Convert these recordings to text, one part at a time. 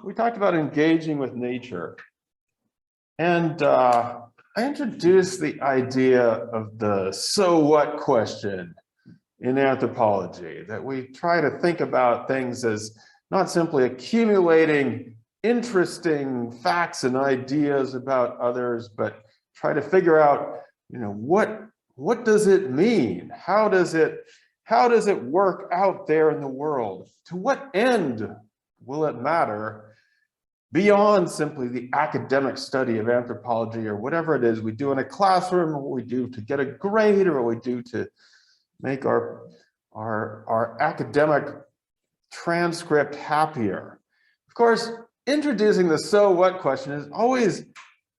we talked about engaging with nature. And I introduced the idea of the so what question in anthropology, that we try to think about things as not simply accumulating interesting facts and ideas about others, but try to figure out, what does it mean? How does it work out there in the world? To what end will it matter beyond simply the academic study of anthropology or whatever it is we do in a classroom, or what we do to get a grade, or what we do to make our academic transcript happier? Of course, introducing the so what question is always,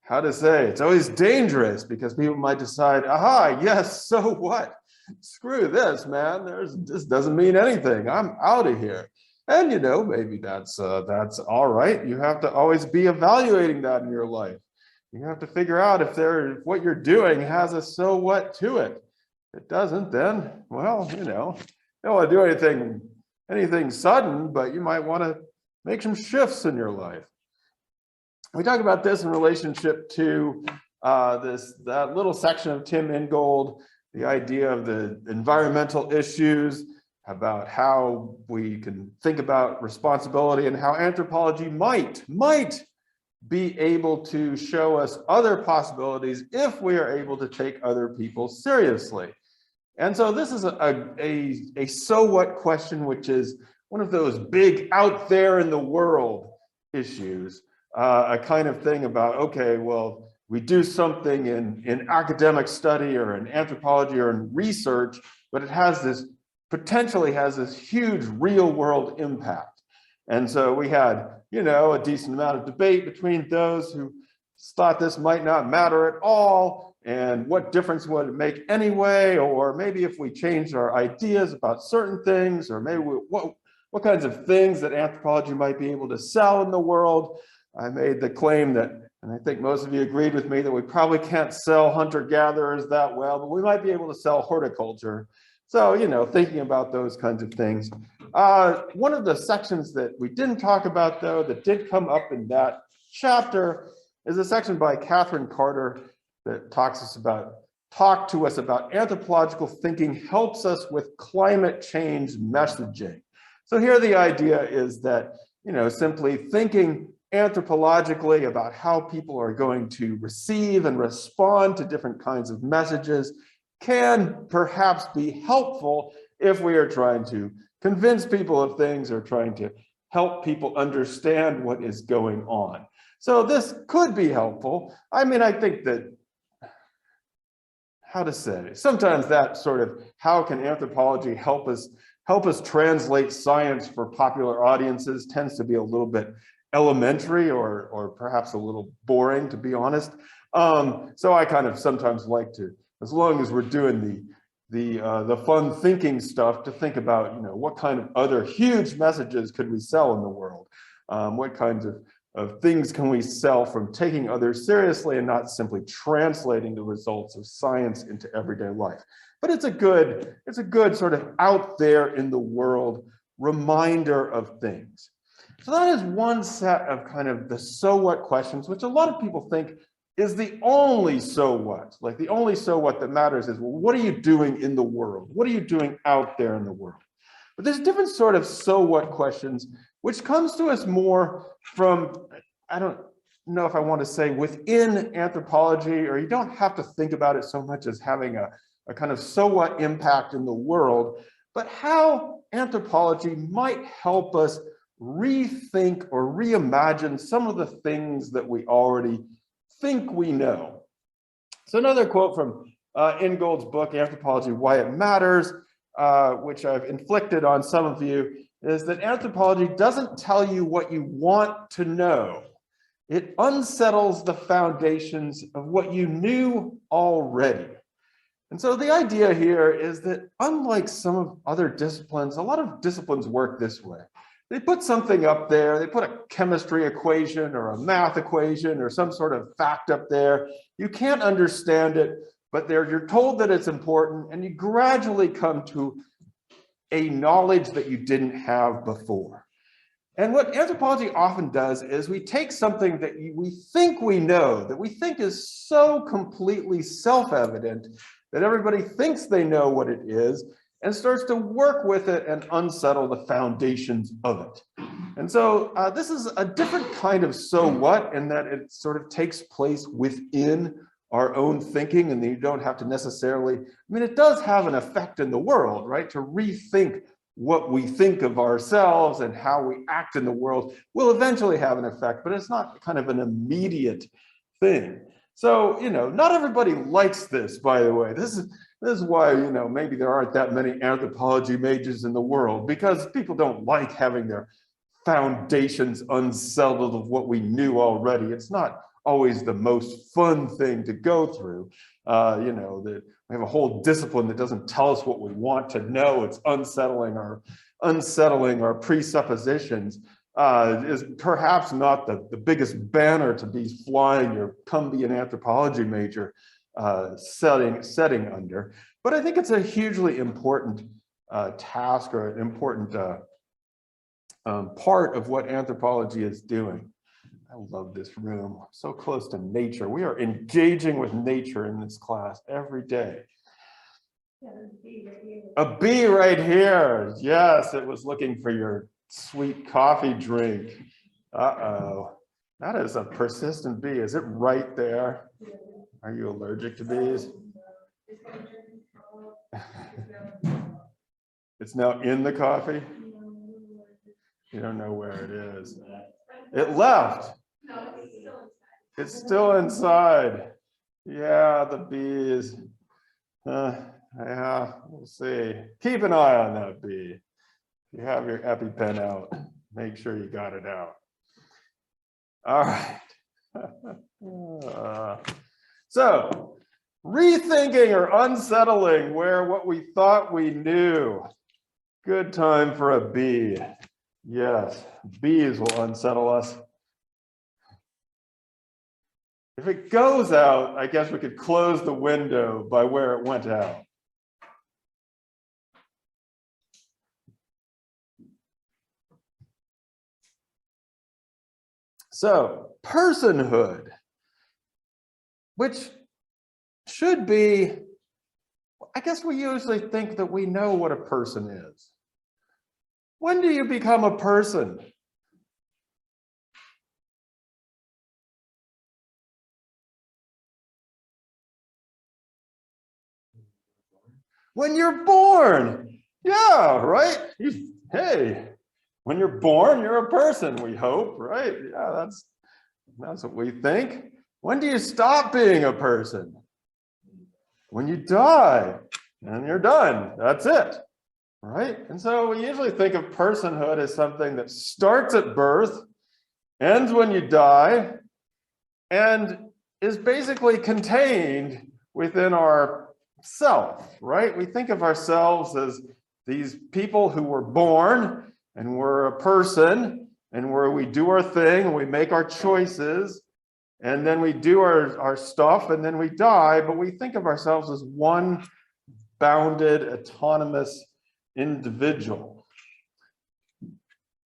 it's always dangerous, because people might decide, aha, yes, so what? Screw this, man. This doesn't mean anything. I'm out of here. And maybe that's all right. You have to always be evaluating that in your life. You have to figure out if what you're doing has a so what to it. If it doesn't, then, well, you don't want to do anything sudden, but you might want to make some shifts in your life. We talk about this in relationship to that little section of Tim Ingold, the idea of the environmental issues, about how we can think about responsibility, and how anthropology might be able to show us other possibilities if we are able to take other people seriously. And so this is a so what question, which is one of those big out there in the world issues, a kind of thing about, okay, well, we do something in academic study or in anthropology or in research, but it potentially has this huge real world impact. And so we had, a decent amount of debate between those who thought this might not matter at all, and what difference would it make anyway, or maybe if we changed our ideas about certain things, or maybe what kinds of things that anthropology might be able to sell in the world. I made the claim that, and I think most of you agreed with me, that we probably can't sell hunter-gatherers that well, but we might be able to sell horticulture. So, thinking about those kinds of things. One of the sections that we didn't talk about, though, that did come up in that chapter is a section by Catherine Carter that talk to us about anthropological thinking helps us with climate change messaging. So here the idea is that, simply thinking anthropologically about how people are going to receive and respond to different kinds of messages can perhaps be helpful if we are trying to convince people of things, or trying to help people understand what is going on. So this could be helpful. I mean, I think that, sometimes that sort of, how can anthropology help us translate science for popular audiences, tends to be a little bit elementary, or perhaps a little boring, to be honest. So I kind of sometimes like to, as long as we're doing the fun thinking stuff, to think about, what kind of other huge messages could we sell in the world? What kinds of things can we sell from taking others seriously and not simply translating the results of science into everyday life? But it's a good sort of out there in the world reminder of things. So that is one set of kind of the so what questions, which a lot of people think is the only so what. Like the only so what that matters is, well, what are you doing in the world? What are you doing out there in the world? But there's different sort of so what questions, which comes to us more from, I don't know if I want to say within anthropology, or you don't have to think about it so much as having a kind of so what impact in the world, but how anthropology might help us rethink or reimagine some of the things that we already think we know. So another quote from Ingold's book, Anthropology, Why It Matters, which I've inflicted on some of you, is that anthropology doesn't tell you what you want to know. It unsettles the foundations of what you knew already. And so the idea here is that, unlike some of other disciplines, a lot of disciplines work this way. They put something up there, they put a chemistry equation or a math equation or some sort of fact up there. You can't understand it, but you're told that it's important, and you gradually come to a knowledge that you didn't have before. And what anthropology often does is we take something that we think we know, that we think is so completely self-evident that everybody thinks they know what it is, and starts to work with it and unsettle the foundations of it. And so this is a different kind of so what, in that it sort of takes place within our own thinking, and you don't have to necessarily, I mean, it does have an effect in the world, right? To rethink what we think of ourselves and how we act in the world will eventually have an effect, but it's not kind of an immediate thing. So, you know, not everybody likes this, by the way. This is why, you know, maybe there aren't that many anthropology majors in the world, because people don't like having their foundations unsettled of what we knew already. It's not always the most fun thing to go through. You know, that we have a whole discipline that doesn't tell us what we want to know. It's unsettling our presuppositions. Is perhaps not the biggest banner to be flying your come be an anthropology major setting under. But I think it's a hugely important task, or an important part of what anthropology is doing. I love this room, so close to nature. We are engaging with nature in this class every day. A bee right here. Yes, it was looking for your sweet coffee drink. Uh-oh, that is a persistent bee. Is it right there? Are you allergic to bees? It's now in the coffee? You don't know where it is. It left. It's still inside. Yeah, the bees. Yeah, we'll see. Keep an eye on that bee. If you have your EpiPen out, make sure you got it out. All right. So, rethinking or unsettling where what we thought we knew. Good time for a bee. Yes, bees will unsettle us. If it goes out, I guess we could close the window by where it went out. So, personhood, which should be, I guess we usually think that we know what a person is. When do you become a person? When you're born. Yeah, right? Hey, when you're born, you're a person, we hope, right? Yeah, that's what we think. When do you stop being a person? When you die, and you're done. That's it, right? And so we usually think of personhood as something that starts at birth, ends when you die, and is basically contained within our self, right? We think of ourselves as these people who were born, and we're a person, and where we do our thing, and we make our choices, and then we do our stuff, and then we die, but we think of ourselves as one bounded, autonomous individual.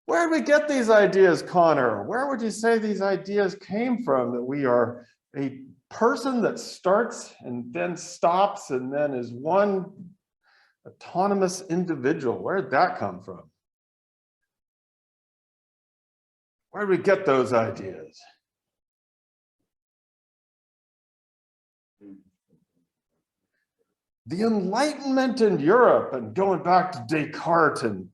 Where did we get these ideas, Connor? Where would you say these ideas came from, that we are a person that starts and then stops and then is one autonomous individual? Where did that come from? Where did we get those ideas? The Enlightenment in Europe, and going back to Descartes and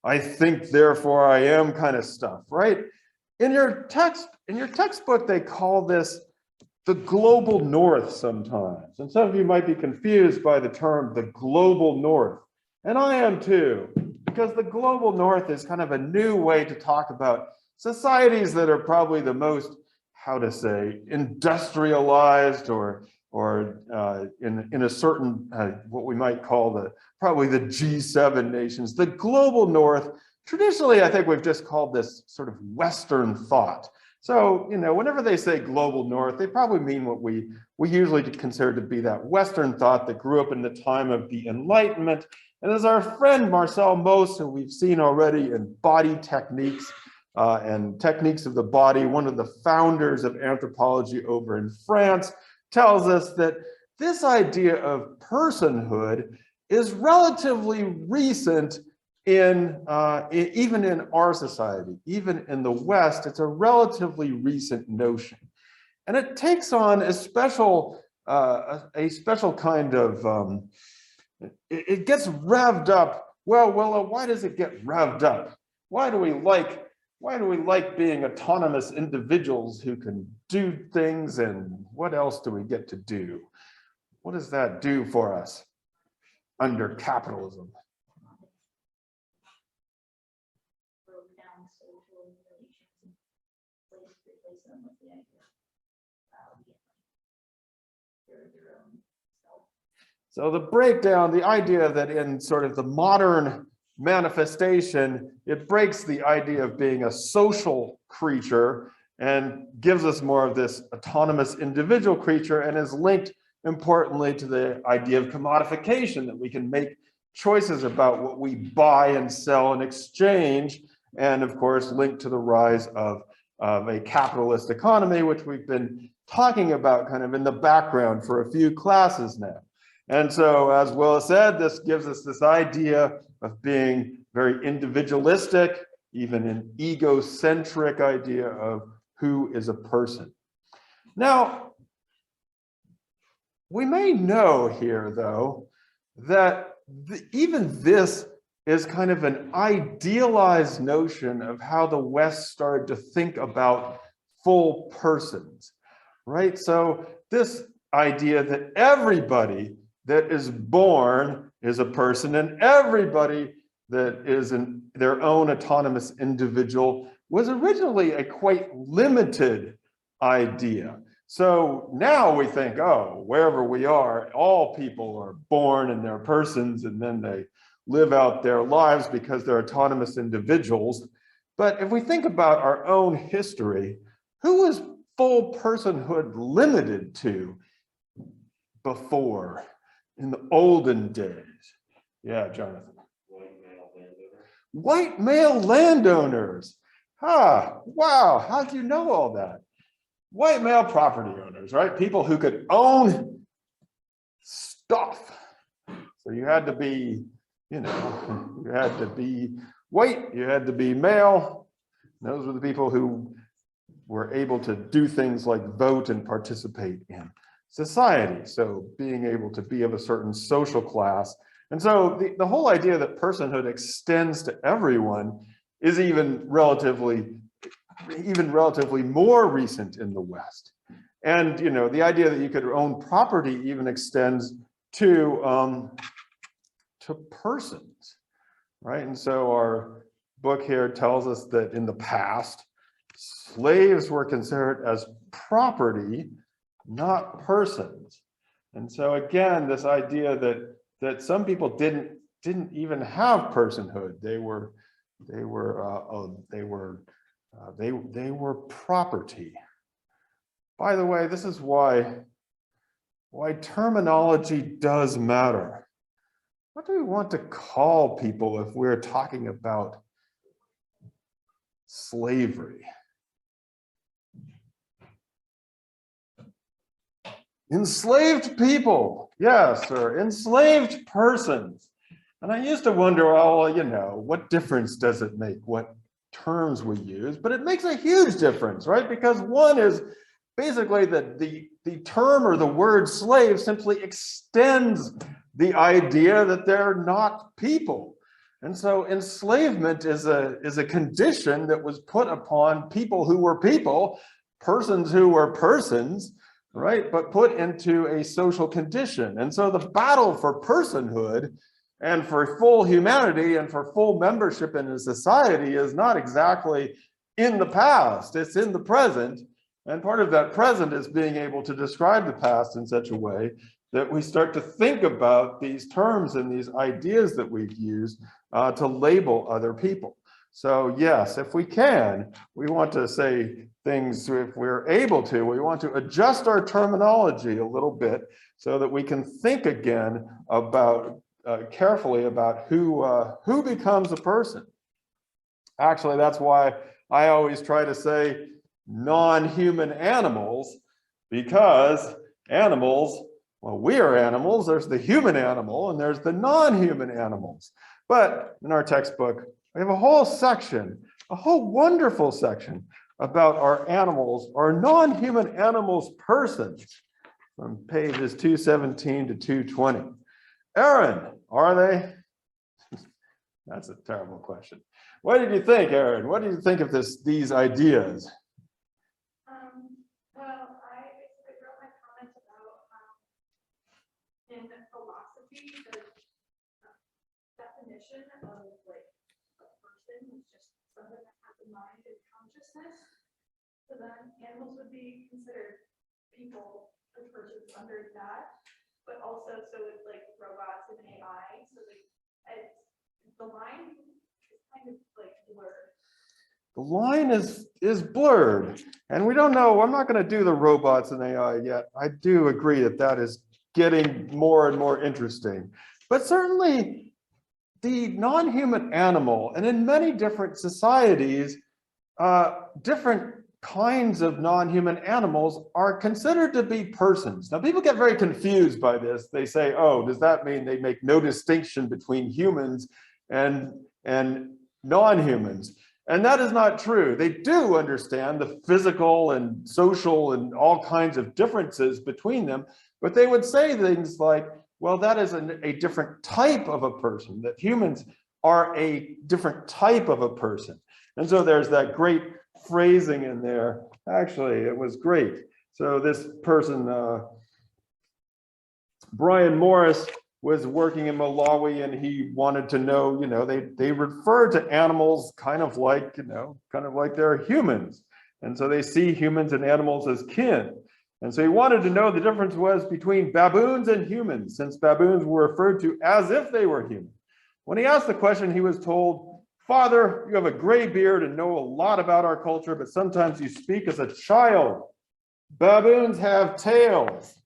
I think, therefore I am kind of stuff, right? In your textbook, they call this the global north sometimes. And some of you might be confused by the term the global north. And I am too, because the global north is kind of a new way to talk about societies that are probably the most, how to say, industrialized or in a certain, what we might call probably the G7 nations. The global north, traditionally, I think we've just called this sort of Western thought. So, you know, whenever they say global north, they probably mean what we usually consider to be that Western thought that grew up in the time of the Enlightenment. And as our friend Marcel Mauss, who we've seen already in Body Techniques, and techniques of the body, one of the founders of anthropology over in France, tells us that this idea of personhood is relatively recent even in our society. Even in the West, it's a relatively recent notion. And it takes on a special kind of, it gets revved up. Well, why does it get revved up? Why do we like being autonomous individuals who can do things, and what else do we get to do? What does that do for us under capitalism? So the breakdown, the idea that in sort of the modern manifestation, it breaks the idea of being a social creature and gives us more of this autonomous individual creature, and is linked importantly to the idea of commodification, that we can make choices about what we buy and sell and exchange, and of course linked to the rise of a capitalist economy, which we've been talking about kind of in the background for a few classes now. And so, as Will said, this gives us this idea of being very individualistic, even an egocentric idea of who is a person. Now, we may know here, though, that even this is kind of an idealized notion of how the West started to think about full persons, right? So this idea that everybody that is born is a person, and everybody that is their own autonomous individual was originally a quite limited idea. So now we think, oh, wherever we are, all people are born and they're persons, and then they live out their lives because they're autonomous individuals. But if we think about our own history, who was full personhood limited to before, in the olden days? Yeah, Jonathan. White male landowners. Wow, how do you know all that? White male property owners, right? People who could own stuff. So you had to be, you had to be white, you had to be male. Those were the people who were able to do things like vote and participate in society. So being able to be of a certain social class. And so the whole idea that personhood extends to everyone is even relatively more recent in the West. And the idea that you could own property even extends to persons, right? And so our book here tells us that in the past, slaves were considered as property, not persons. And so again, this idea that some people didn't even have personhood. They were property. By the way, this is why terminology does matter. What do we want to call people if we're talking about slavery? Enslaved people, yes, or enslaved persons. And I used to wonder, well, what difference does it make what terms we use? But it makes a huge difference, right? Because one is basically that the term or the word slave simply extends the idea that they're not people. And so enslavement is a condition that was put upon people who were people, persons who were persons, right? But put into a social condition. And so the battle for personhood and for full humanity and for full membership in a society is not exactly in the past, it's in the present. And part of that present is being able to describe the past in such a way that we start to think about these terms and these ideas that we've used to label other people. So yes, if we can, we want to say things, if we're able to, we want to adjust our terminology a little bit so that we can think again about carefully about who becomes a person. Actually, that's why I always try to say non-human animals because animals, well, we are animals. There's the human animal and there's the non-human animals. But in our textbook, we have a whole section, a whole wonderful section about our animals, our non-human animals persons from pages 217 to 220. Aaron, are they? That's a terrible question. What did you think, Aaron? What did you think of these ideas? Well, I basically wrote my comments about in philosophy, the definition of like a person is just something that has a mind and consciousness. So then animals would be considered people, the persons under that, but also so it's like robots and AI. So like the line is kind of like blurred. The line is blurred, and we don't know. I'm not going to do the robots and AI yet. I do agree that that is getting more and more interesting, but certainly the non-human animal, and in many different societies, different kinds of non-human animals are considered to be persons. Now, people get very confused by this. They say, oh, does that mean they make no distinction between humans and non-humans? And that is not true. They do understand the physical and social and all kinds of differences between them, but they would say things like, well, that is a different type of a person, that humans are a different type of a person. And so there's that great phrasing in there. Actually, it was great. So this person, Brian Morris, was working in Malawi, and he wanted to know, they refer to animals kind of like they're humans. And so they see humans and animals as kin. And so he wanted to know the difference was between baboons and humans, since baboons were referred to as if they were human. When he asked the question, he was told, Father, you have a gray beard and know a lot about our culture, but sometimes you speak as a child. Baboons have tails.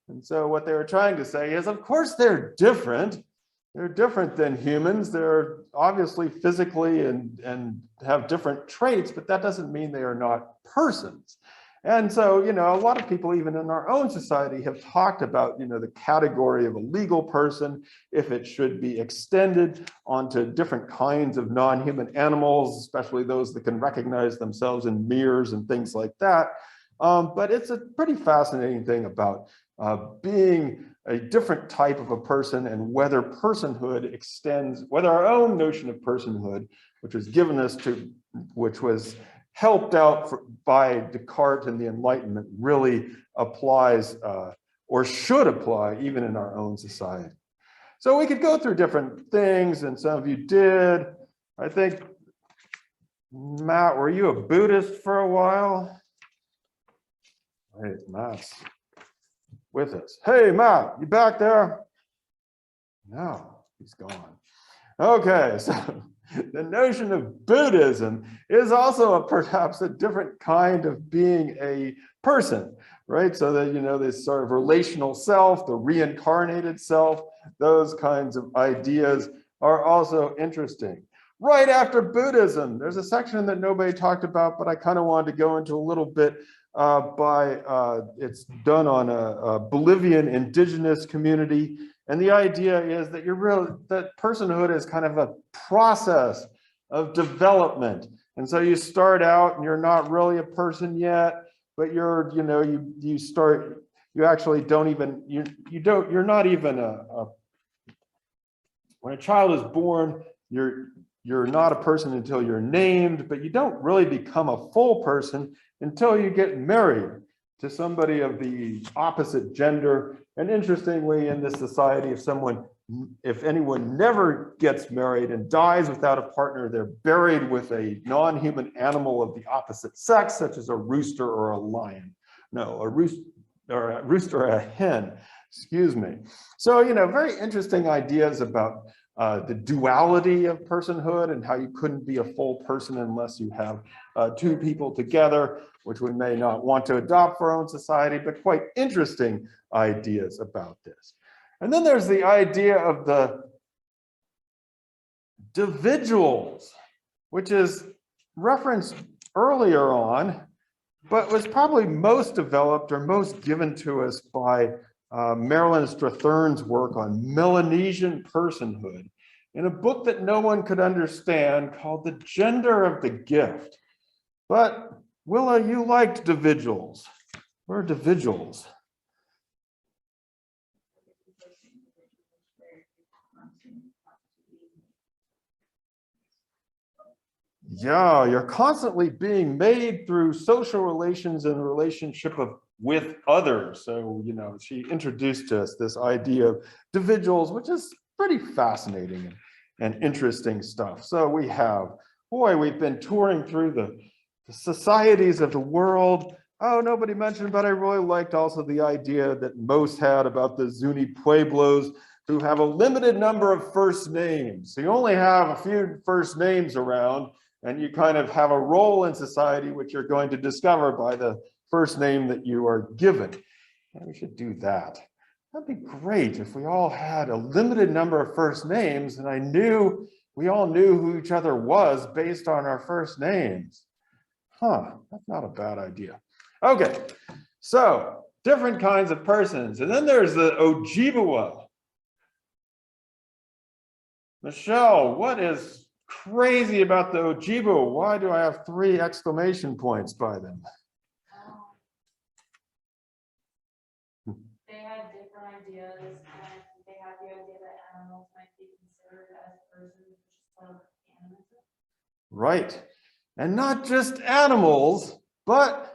And so what they were trying to say is, of course, they're different. They're different than humans. They're obviously physically and have different traits, but that doesn't mean they are not persons. And so, a lot of people, even in our own society, have talked about, the category of a legal person, if it should be extended onto different kinds of non-human animals, especially those that can recognize themselves in mirrors and things like that. But it's a pretty fascinating thing about being a different type of a person, and whether personhood extends, whether our own notion of personhood, which was given us which was helped out by Descartes and the Enlightenment, really applies or should apply even in our own society. So we could go through different things, and some of you did. I think, Matt, were you a Buddhist for a while? Hey, Matt's with us. Hey, Matt, you back there? No, he's gone. Okay, so the notion of Buddhism is also perhaps a different kind of being a person, right? So that, this sort of relational self, the reincarnated self, those kinds of ideas are also interesting. Right after Buddhism, there's a section that nobody talked about, but I kind of wanted to go into a little bit it's done on a Bolivian indigenous community. And the idea is that that personhood is kind of a process of development. And so you start out and you're not really a person yet, but you're when a child is born, you're not a person until you're named, but you don't really become a full person until you get married to somebody of the opposite gender. And interestingly, in this society, if anyone never gets married and dies without a partner, they're buried with a non-human animal of the opposite sex, such as a rooster or a lion. No, a rooster or a hen, excuse me. So, very interesting ideas about the duality of personhood and how you couldn't be a full person unless you have two people together, which we may not want to adopt for our own society, but quite interesting ideas about this. And then there's the idea of the Dividuals, which is referenced earlier on, but was probably most developed or most given to us by Marilyn Strathern's work on Melanesian personhood in a book that no one could understand called The Gender of the Gift. But Willa, you liked Dividuals. What are Dividuals? Yeah, you're constantly being made through social relations and the relationship with others. So, you know, she introduced to us this idea of Dividuals, which is pretty fascinating and interesting stuff. So we have, boy, we've been touring through the societies of the world. Oh, nobody mentioned, but I really liked also the idea that Mauss had about the Zuni Pueblos who have a limited number of first names. So you only have a few first names around, and you kind of have a role in society, which you're going to discover by the first name that you are given. And we should do that. That'd be great if we all had a limited number of first names, and we all knew who each other was based on our first names. Huh, that's not a bad idea. Okay, so different kinds of persons. And then there's the Ojibwa. Michelle, what is crazy about the Ojibwa? Why do I have 3 exclamation points by them? They had different ideas, and they had the idea that animals might be considered as persons, which is part of animism. Right. And not just animals, but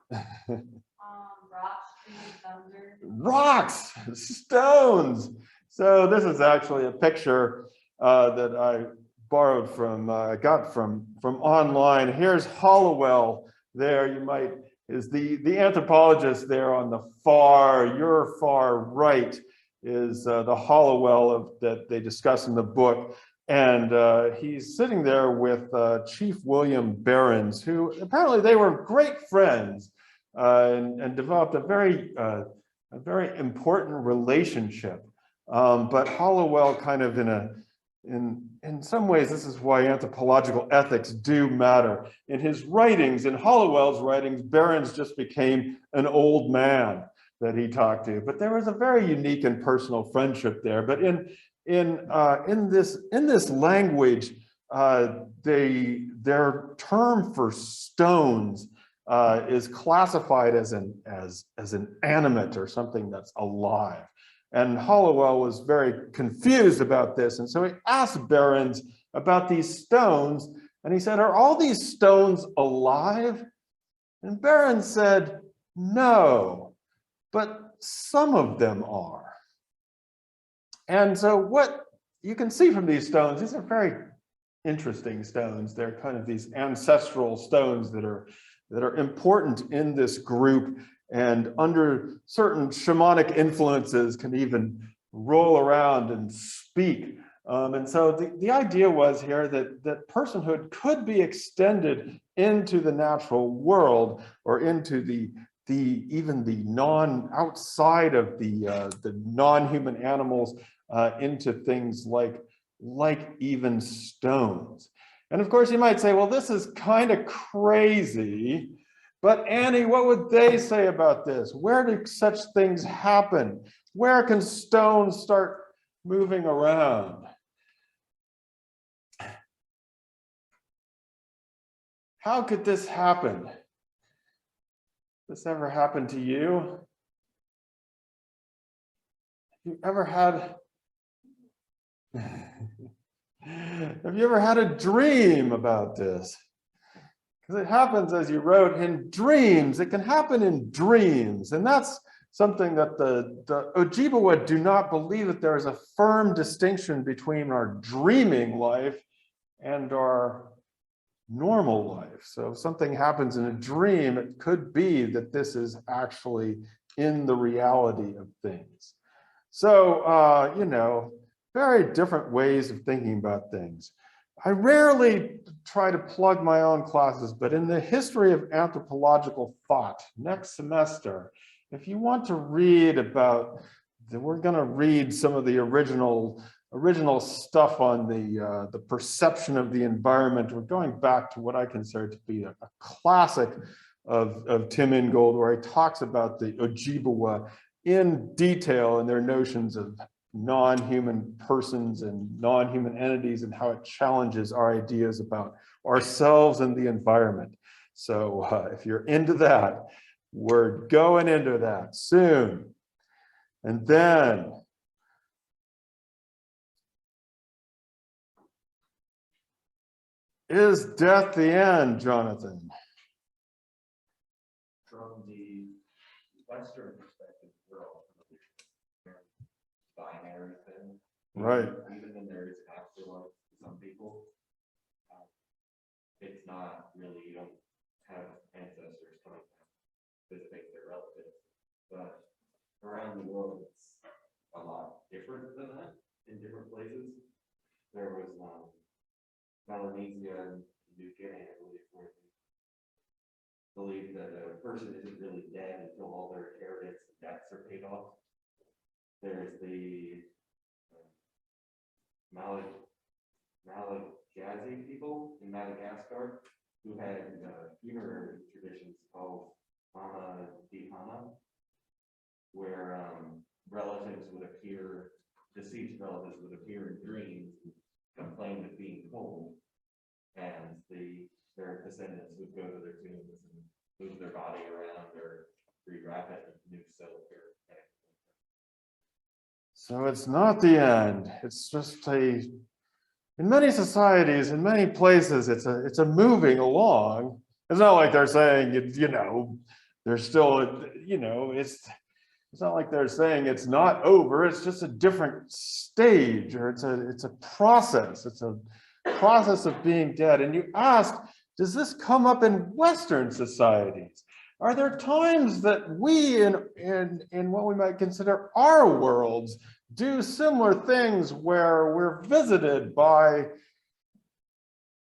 Rocks, trees, thunder. rocks, stones. So this is actually a picture that I borrowed from, got from online. Here's Hallowell there. You might, is the anthropologist there on the your far right is the Hallowell that they discuss in the book. And he's sitting there with Chief William Behrens, who apparently they were great friends and developed a very important relationship. But Hallowell kind of in some ways, this is why anthropological ethics do matter. In his writings, in Hallowell's writings, Behrens just became an old man that he talked to. But there was a very unique and personal friendship there. But in this language, their term for stones is classified as an animate or something that's alive. And Hallowell was very confused about this. And so he asked Behrens about these stones. And he said, are all these stones alive? And Behrens said, no, but some of them are. And so what you can see from these stones, these are very interesting stones. They're kind of these ancestral stones that are important in this group, and under certain shamanic influences can even roll around and speak. And so the idea was here that personhood could be extended into the natural world, or into even the outside of the non-human animals, into things like even stones. And of course, you might say, well, this is kind of crazy. But Annie, what would they say about this? Where do such things happen? Where can stones start moving around? How could this happen? This ever happened to you? Have you ever had a dream about this? Because it happens, as you wrote, in dreams. It can happen in dreams. And that's something that the Ojibwa do not believe, that there is a firm distinction between our dreaming life and our normal life. So if something happens in a dream, it could be that this is actually in the reality of things. So, you know, very different ways of thinking about things. I rarely try to plug my own classes, but in the history of anthropological thought, next semester, if you want to read about, we're going to read some of the original original stuff on the perception of the environment, we're going back to what I consider to be a classic of Tim Ingold, where he talks about the Ojibwa in detail and their notions of non-human persons and non-human entities and how it challenges our ideas about ourselves and the environment. So if you're into that, we're going into that soon. And then is death the end, Jonathan? From the Western perspective, we're all binary thing. Right. Even when there is afterlife to some people, it's not really, you don't have ancestors coming to visit their relatives. But around the world, it's a lot different than that in different places. There was Melanesia and New Guinea, I believe, where they believe that a person isn't really dead until all their inheritance and debts are paid off. There's the Malagasy people in Madagascar who had funerary traditions called famadihana, where relatives would appear, deceased relatives would appear in dreams and complain of being cold, and their descendants would go to their tombs and move their body around or rewrap it in new silk. So it's not the end. It's just in many societies, in many places, it's a moving along. It's not like they're saying, there's still, it's not like they're saying it's not over. It's just a different stage, or it's a process. It's a process of being dead. And you ask, does this come up in Western societies? Are there times that we in what we might consider our worlds do similar things where we're visited by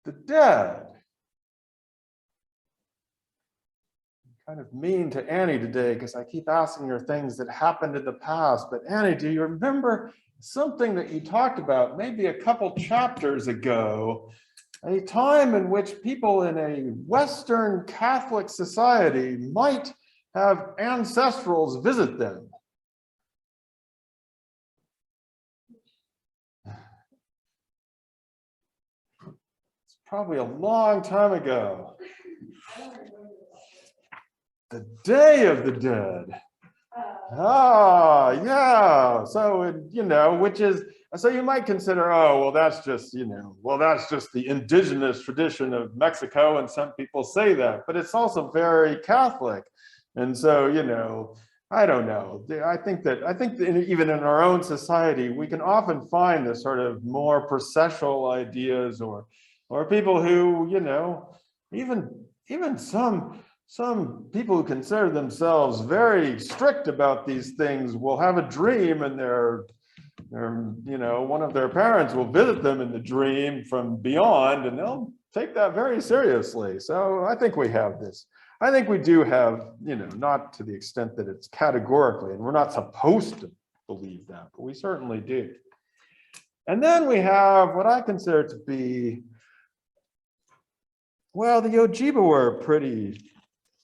the dead? I'm kind of mean to Annie today because I keep asking her things that happened in the past. But Annie, do you remember something that you talked about maybe a couple chapters ago? A time in which people in a Western Catholic society might have ancestrals visit them. It's probably a long time ago. The Day of the Dead. Ah, yeah. So, which is, so you might consider, oh, well, that's just, that's just the indigenous tradition of Mexico. And some people say that, but it's also very Catholic. And so, I don't know. I think that even in our own society, we can often find this sort of more processual ideas or people who, even some people who consider themselves very strict about these things will have a dream, and one of their parents will visit them in the dream from beyond, and they'll take that very seriously. So I think we have this. I think we do have, not to the extent that it's categorically, and we're not supposed to believe that, but we certainly do. And then we have what I consider to be, well, the Ojibwa were pretty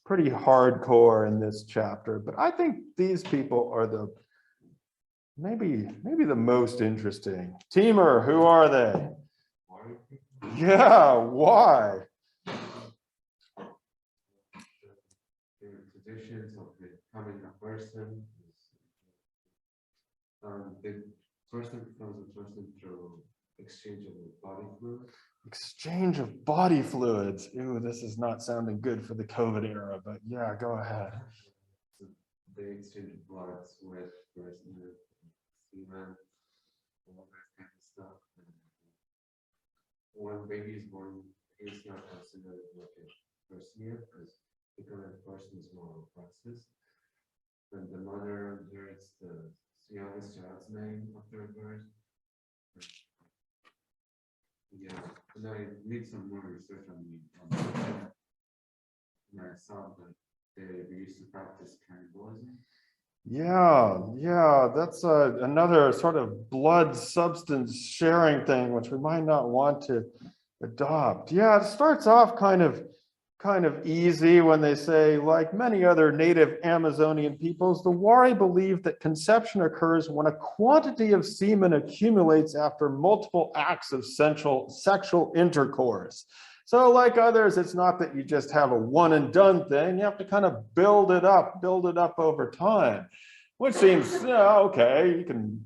hardcore in this chapter, but I think these people are maybe the most interesting. Teamer, who are they? Yeah, why? The traditions of becoming a person. The person becomes a person through exchange of body fluids. Exchange of body fluids. Ooh, this is not sounding good for the COVID era, but yeah, go ahead. So they exchange blood, sweat, personhood, semen, all that kind of stuff. And when baby is born, he's not considered like a person yet, because becoming a person is more of a process. Then the mother inherits the youngest child's name after birth. Yeah, and I did some more research on and I saw that they used to practice cannibalism. Yeah, that's another sort of blood substance sharing thing, which we might not want to adopt. Yeah, it starts off kind of easy when they say, like many other native Amazonian peoples, the Wari believe that conception occurs when a quantity of semen accumulates after multiple acts of sexual intercourse. So like others, it's not that you just have a one and done thing. You have to kind of build it up over time, which seems, yeah, okay, you can,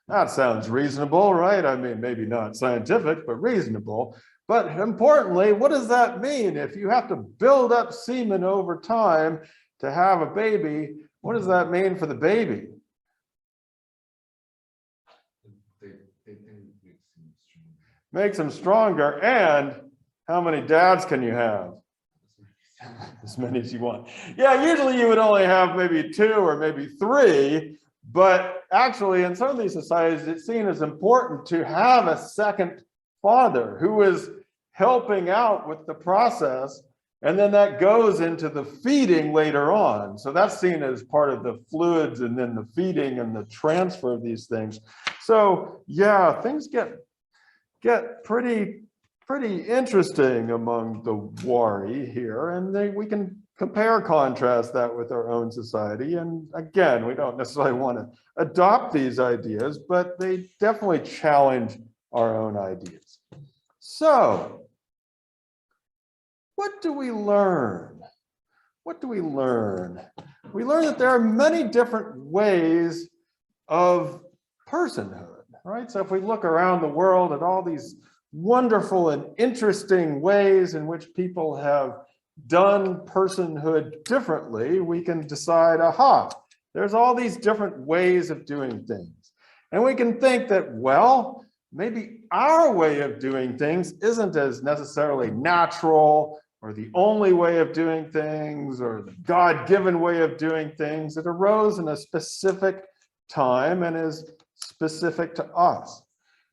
that sounds reasonable, right? I mean, maybe not scientific, but reasonable. But importantly, what does that mean? If you have to build up semen over time to have a baby, what does that mean for the baby? They think it makes them stronger. Makes them stronger. And how many dads can you have? As many as you want. Yeah, usually you would only have maybe 2 or maybe 3, but actually in some of these societies, it's seen as important to have a second father who is helping out with the process, and then that goes into the feeding later on. So that's seen as part of the fluids and then the feeding and the transfer of these things. So yeah, things get pretty interesting among the Wari here, and we can compare contrast that with our own society. And again, we don't necessarily want to adopt these ideas, but they definitely challenge our own ideas. So what do we learn? What do we learn? We learn that there are many different ways of personhood, right? So if we look around the world at all these wonderful and interesting ways in which people have done personhood differently, we can decide, aha, there's all these different ways of doing things. And we can think that, well, maybe our way of doing things isn't as necessarily natural or the only way of doing things or the God-given way of doing things. It arose in a specific time and is specific to us.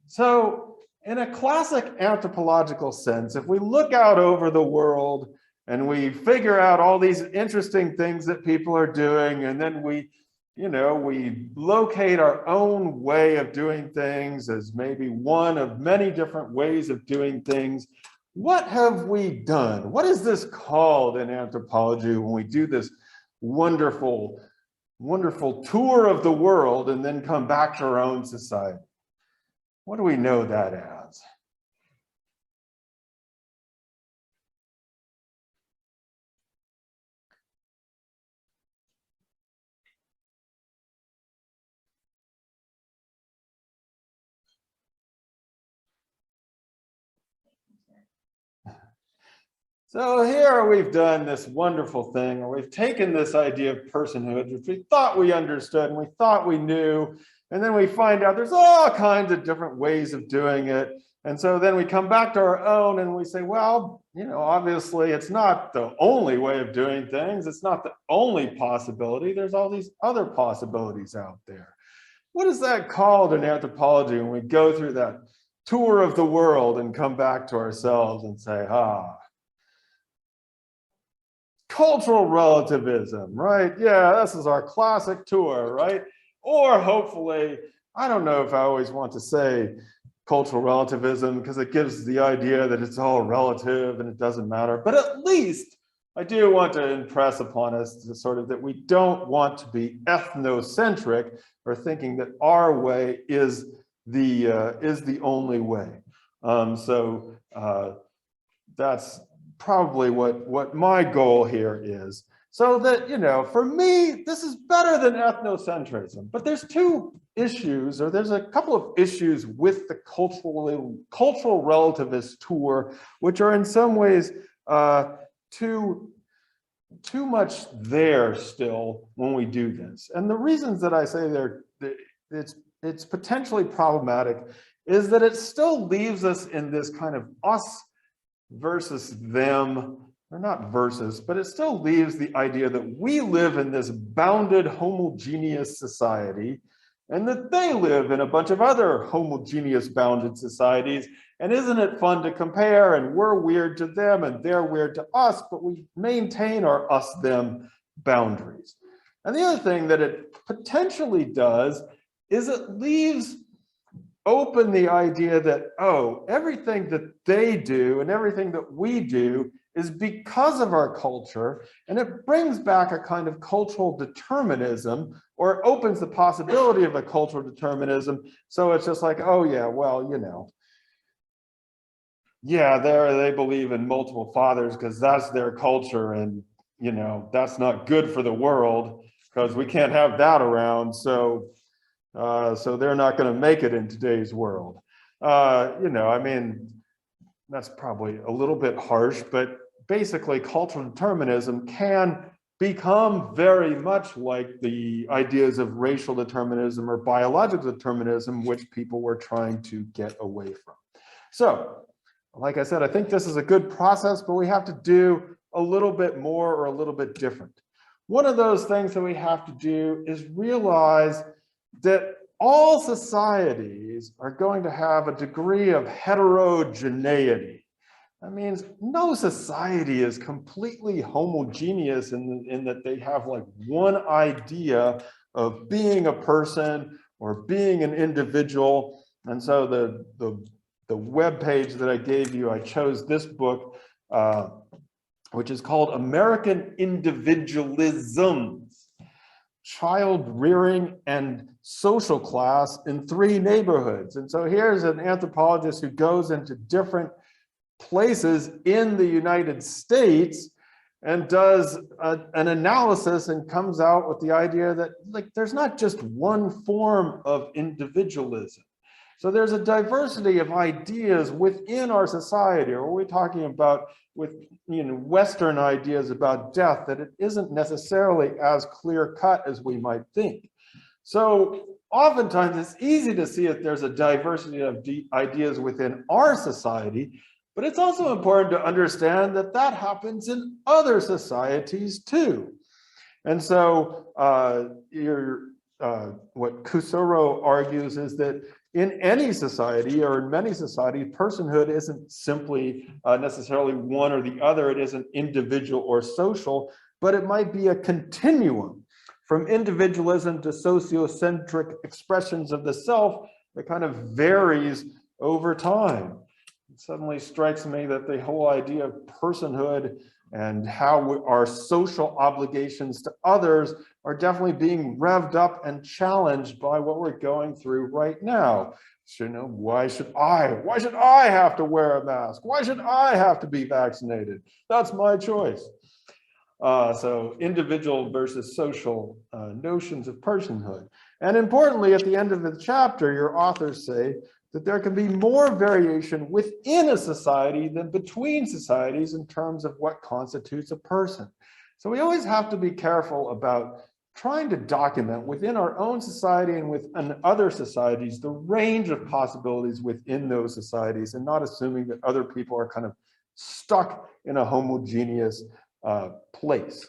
So in a classic anthropological sense, if we look out over the world and we figure out all these interesting things that people are doing, and then we locate our own way of doing things as maybe one of many different ways of doing things, what have we done? What is this called in anthropology when we do this wonderful tour of the world and then come back to our own society? What do we know that as? So here we've done this wonderful thing, or we've taken this idea of personhood, which we thought we understood and we thought we knew, and then we find out there's all kinds of different ways of doing it. And so then we come back to our own and we say, well, obviously it's not the only way of doing things. It's not the only possibility. There's all these other possibilities out there. What is that called in anthropology when we go through that tour of the world and come back to ourselves and say, cultural relativism, right? Yeah, this is our classic tour, right? Or hopefully, I don't know if I always want to say cultural relativism because it gives the idea that it's all relative and it doesn't matter. But at least I do want to impress upon us that we don't want to be ethnocentric or thinking that our way is the only way. That's probably what my goal here is. So that, for me, this is better than ethnocentrism. But there's two issues, or there's a couple of issues with the cultural relativist tour, which are in some ways too much there still when we do this. And the reasons that I say it's potentially problematic is that it still leaves us in this kind of us versus them, or not versus, but it still leaves the idea that we live in this bounded homogeneous society and that they live in a bunch of other homogeneous bounded societies. And isn't it fun to compare? And we're weird to them and they're weird to us, but we maintain our us-them boundaries. And the other thing that it potentially does is it leaves open the idea that, oh, everything that they do and everything that we do is because of our culture, and it brings back a kind of cultural determinism, or it opens the possibility of a cultural determinism. So it's just like, oh yeah, well, you know, yeah, they believe in multiple fathers because that's their culture, and you know, that's not good for the world because we can't have that around. So so they're not going to make it in today's world. You know, I mean, that's probably a little bit harsh, but basically cultural determinism can become very much like the ideas of racial determinism or biological determinism, which people were trying to get away from. So, like I said, I think this is a good process, but we have to do a little bit more or a little bit different. One of those things that we have to do is realize that all societies are going to have a degree of heterogeneity. That means no society is completely homogeneous in that they have like one idea of being a person or being an individual. And so the web page that I gave you, I chose this book, which is called American Individualisms: Child Rearing and Social Class in 3 Neighborhoods. And so here's an anthropologist who goes into different places in the United States and does an analysis and comes out with the idea that like there's not just one form of individualism. So there's a diversity of ideas within our society. Or we're talking about with Western ideas about death, that it isn't necessarily as clear cut as we might think. So oftentimes it's easy to see that there's a diversity of ideas within our society, but it's also important to understand that that happens in other societies too. And so what Kusoro argues is that in any society or in many societies, personhood isn't simply necessarily one or the other. It isn't individual or social, but it might be a continuum from individualism to sociocentric expressions of the self that kind of varies over time. It suddenly strikes me that the whole idea of personhood and how our social obligations to others are definitely being revved up and challenged by what we're going through right now. So, you know, why should I have to wear a mask? Why should I have to be vaccinated? That's my choice. So individual versus social notions of personhood. And importantly, at the end of the chapter, your authors say that there can be more variation within a society than between societies in terms of what constitutes a person. So we always have to be careful about trying to document within our own society and within other societies the range of possibilities within those societies, and not assuming that other people are kind of stuck in a homogeneous place.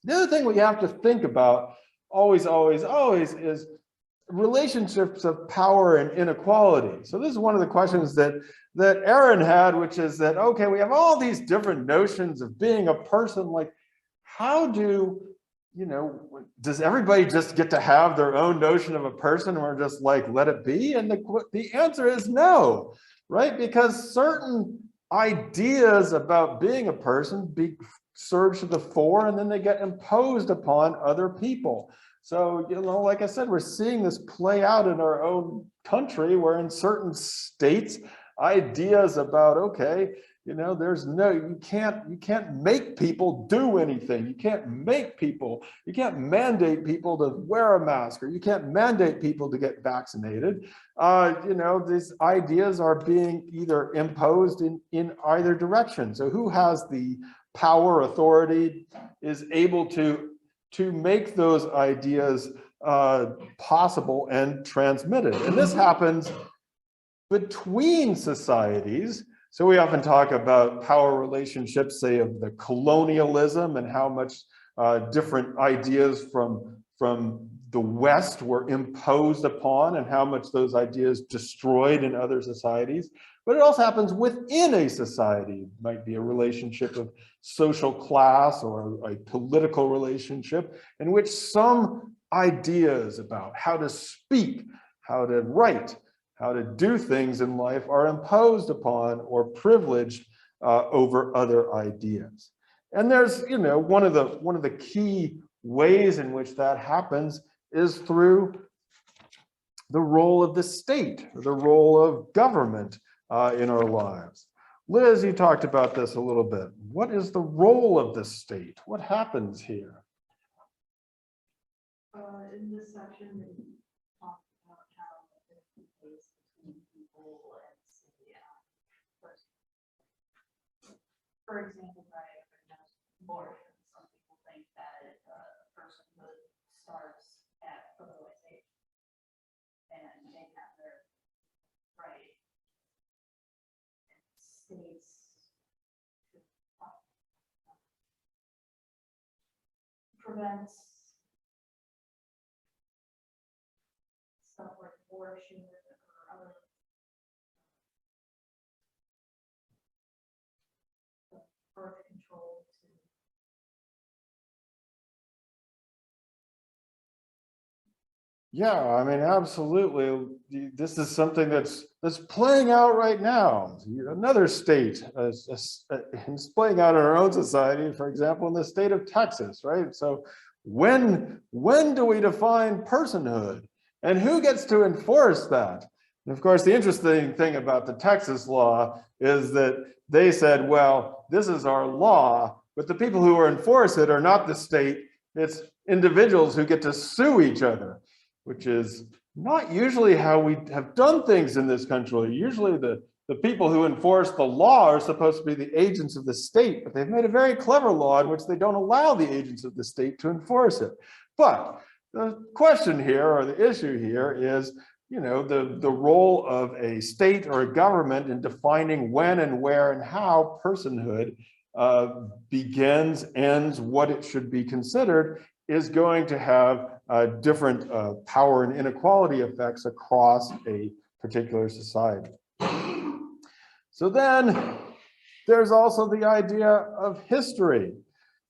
The other thing we have to think about always is relationships of power and inequality. So this is one of the questions that Aaron had, which is that, okay, we have all these different notions of being a person. Like, how do, you know, does everybody just get to have their own notion of a person, or just like let it be? And the answer is no, right? Because certain ideas about being a person surge to the fore, and then they get imposed upon other people. So, you know, like I said, we're seeing this play out in our own country, where in certain states, ideas about, okay, you know, you can't make people do anything. You can't mandate people to wear a mask, or you can't mandate people to get vaccinated. You know, these ideas are being either imposed in either direction. So who has the power, authority, is able to make those ideas possible and transmitted? And this happens between societies. So we often talk about power relationships, say, of the colonialism, and how much different ideas from the West were imposed upon and how much those ideas destroyed in other societies. But it also happens within a society. It might be a relationship of social class or a political relationship in which some ideas about how to speak, how to write, how to do things in life are imposed upon or privileged over other ideas. And there's, you know, one of the key ways in which that happens is through the role of the state, or the role of government in our lives. Liz, you talked about this a little bit. What is the role of the state? What happens here? In this section, they talk about how the difference between people and city. For example, by abortion, some people think that personhood starts at fertilization, and they have their right. States prevents stuff like abortion or other birth control to Yeah, I mean, absolutely. This is something that's playing out right now. Another state is playing out in our own society, for example, in the state of Texas, right? So when do we define personhood? And who gets to enforce that? And of course, the interesting thing about the Texas law is that they said, well, this is our law, but the people who enforce it are not the state, it's individuals who get to sue each other, which is not usually how we have done things in this country. Usually the people who enforce the law are supposed to be the agents of the state, but they've made a very clever law in which they don't allow the agents of the state to enforce it. But the question here, or the issue here, is, you know, the role of a state or a government in defining when and where and how personhood begins, ends, what it should be considered, is going to have different power and inequality effects across a particular society. So then there's also the idea of history,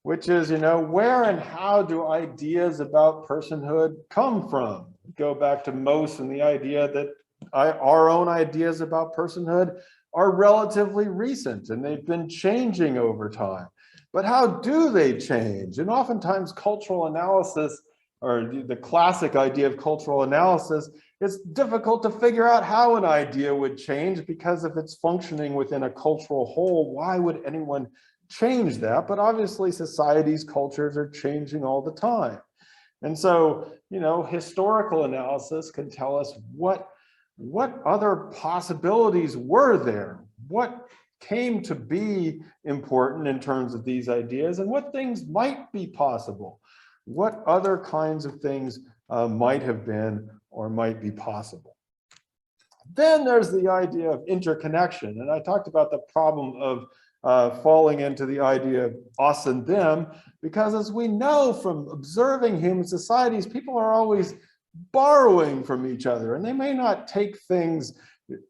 which is, you know, where and how do ideas about personhood come from? Go back to Mauss and the idea that our own ideas about personhood are relatively recent and they've been changing over time. But how do they change? And oftentimes cultural analysis, or the classic idea of cultural analysis, it's difficult to figure out how an idea would change, because if it's functioning within a cultural whole, why would anyone change that? But obviously societies, cultures are changing all the time. And so, you know, historical analysis can tell us what other possibilities were there, what came to be important in terms of these ideas, and what things might be possible, what other kinds of things might have been or might be possible. Then there's the idea of interconnection, and I talked about the problem of falling into the idea of us and them, because as we know from observing human societies, people are always borrowing from each other, and they may not take things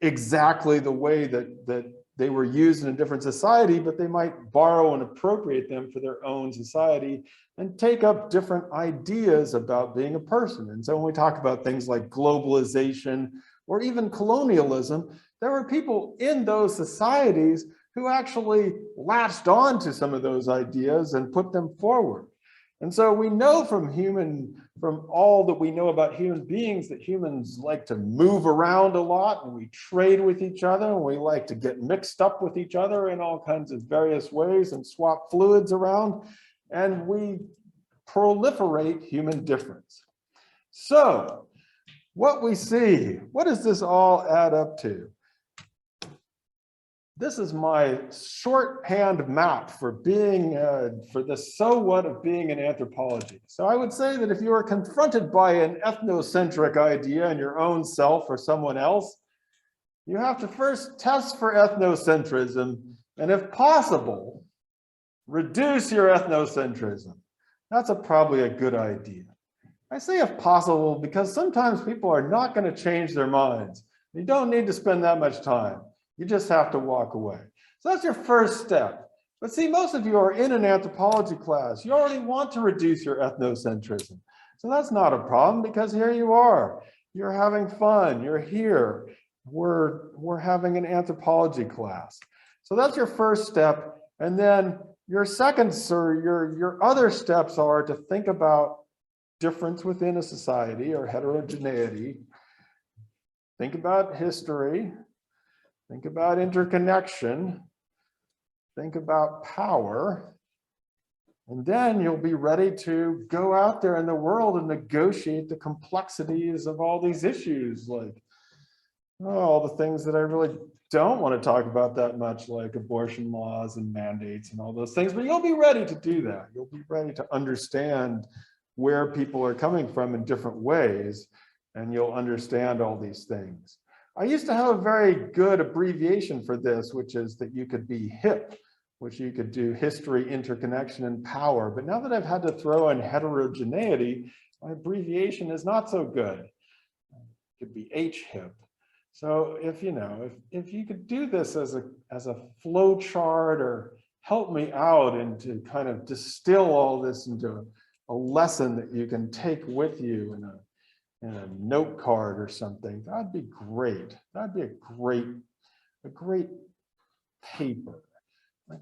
exactly the way that they were used in a different society, but they might borrow and appropriate them for their own society and take up different ideas about being a person. And so when we talk about things like globalization or even colonialism, there were people in those societies who actually latched on to some of those ideas and put them forward. And so we know from all that we know about human beings that humans like to move around a lot, and we trade with each other, and we like to get mixed up with each other in all kinds of various ways and swap fluids around, and we proliferate human difference. So what we see, what does this all add up to? This is my shorthand map for being, for the so what of being in anthropology. So I would say that if you are confronted by an ethnocentric idea in your own self or someone else, you have to first test for ethnocentrism, and if possible, reduce your ethnocentrism. That's probably a good idea. I say if possible because sometimes people are not going to change their minds. You don't need to spend that much time. You just have to walk away. So that's your first step. But see, most of you are in an anthropology class. You already want to reduce your ethnocentrism. So that's not a problem because here you are. You're having fun. You're here. We're having an anthropology class. So that's your first step. And then your second, your other steps are to think about difference within a society or heterogeneity. Think about history. Think about interconnection. Think about power. And then you'll be ready to go out there in the world and negotiate the complexities of all these issues, like all the things that I really don't want to talk about that much, like abortion laws and mandates and all those things, but you'll be ready to do that. You'll be ready to understand where people are coming from in different ways, and you'll understand all these things. I used to have a very good abbreviation for this, which is that you could be HIP, which you could do history, interconnection, and power. But now that I've had to throw in heterogeneity, my abbreviation is not so good. It could be HHIP. So if you could do this as a flow chart or help me out and to kind of distill all this into a lesson that you can take with you in a note card or something, that'd be great. That'd be a great paper.